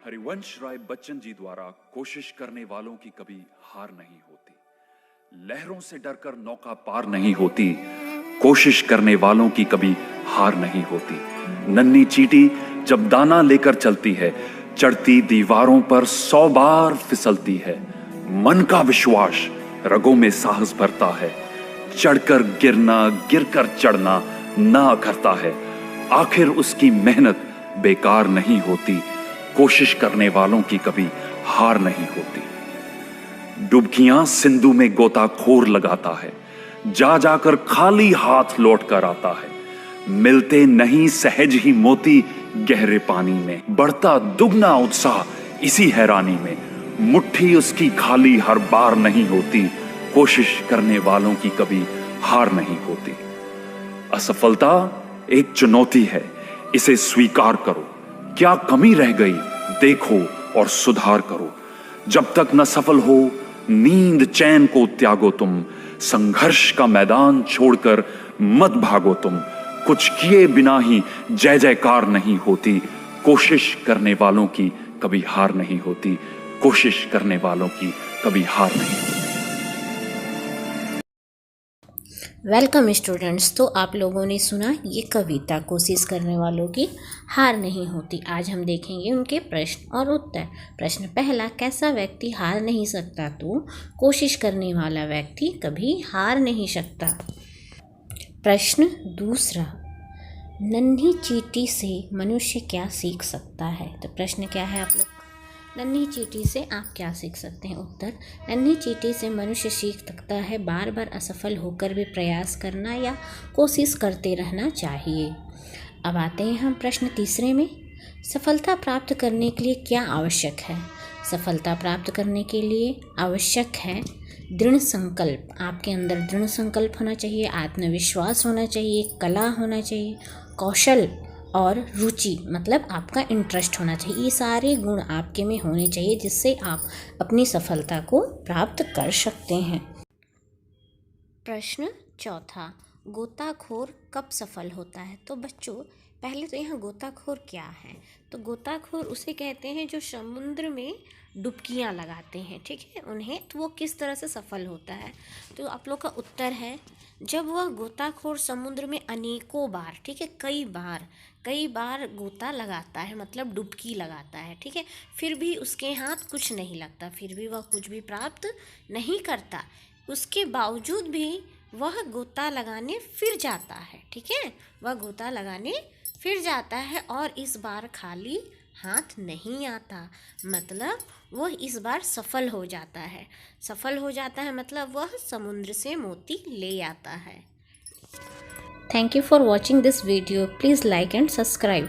हरिवंश राय बच्चन जी द्वारा कोशिश करने वालों की कभी हार नहीं होती। लहरों से डरकर नौका पार नहीं होती, कोशिश करने वालों की कभी हार नहीं होती। नन्ही चींटी जब दाना लेकर चलती है, चढ़ती दीवारों पर 100 बार फिसलती है। मन का विश्वास रगों में साहस भरता है, चढ़कर गिरना गिरकर चढ़ना ना करता है। आखिर उसकी मेहनत बेकार नहीं होती, कोशिश करने वालों की कभी हार नहीं होती। डुबकियां सिंधु में गोताखोर लगाता है, जा जाकर खाली हाथ लौट कर आता है। मिलते नहीं सहज ही मोती गहरे पानी में, बढ़ता दुगना उत्साह इसी हैरानी में। मुट्ठी उसकी खाली हर बार नहीं होती, कोशिश करने वालों की कभी हार नहीं होती। असफलता एक चुनौती है, इसे स्वीकार करो। क्या कमी रह गई देखो और सुधार करो। जब तक न सफल हो नींद चैन को त्यागो तुम, संघर्ष का मैदान छोड़कर मत भागो तुम। कुछ किए बिना ही जय जयकार नहीं होती, कोशिश करने वालों की कभी हार नहीं होती, कोशिश करने वालों की कभी हार नहीं होती। Welcome students. तो आप लोगों ने सुना ये कविता कोशिश करने वालों की हार नहीं होती। आज हम देखेंगे उनके प्रश्न और उत्तर। प्रश्न पहला, कैसा व्यक्ति हार नहीं सकता? तो कोशिश करने वाला व्यक्ति कभी हार नहीं सकता। प्रश्न दूसरा, नन्ही चींटी से मनुष्य क्या सीख सकता है? तो प्रश्न क्या है आप लोग, नन्ही चींटी से आप क्या सीख सकते हैं? उत्तर, नन्ही चींटी से मनुष्य सीख सकता है बार बार असफल होकर भी प्रयास करना या कोशिश करते रहना चाहिए। अब आते हैं हम प्रश्न तीसरे में, सफलता प्राप्त करने के लिए क्या आवश्यक है? सफलता प्राप्त करने के लिए आवश्यक है दृढ़ संकल्प। आपके अंदर दृढ़ संकल्प होना चाहिए, आत्मविश्वास होना चाहिए, कला होना चाहिए, कौशल और रुचि मतलब आपका इंटरेस्ट होना चाहिए। ये सारे गुण आपके में होने चाहिए जिससे आप अपनी सफलता को प्राप्त कर सकते हैं। प्रश्न चौथा, गोताखोर कब सफल होता है? तो बच्चों पहले तो यहाँ गोताखोर क्या है? तो गोताखोर उसे कहते हैं जो समुद्र में डुबकियाँ लगाते हैं, ठीक है उन्हें। तो वो किस तरह से सफल होता है? तो आप लोग का उत्तर है, जब वह गोताखोर समुद्र में अनेकों बार, ठीक है कई बार गोता लगाता है, मतलब डुबकी लगाता है, ठीक है, फिर भी उसके हाथ कुछ नहीं लगता, फिर भी वह कुछ भी प्राप्त नहीं करता। उसके बावजूद भी वह गोता लगाने फिर जाता है, ठीक है, वह गोता लगाने फिर जाता है और इस बार खाली हाथ नहीं आता, मतलब वह इस बार सफल हो जाता है। सफल हो जाता है मतलब वह समुद्र से मोती ले आता है। Thank you for watching this video. Please like and subscribe.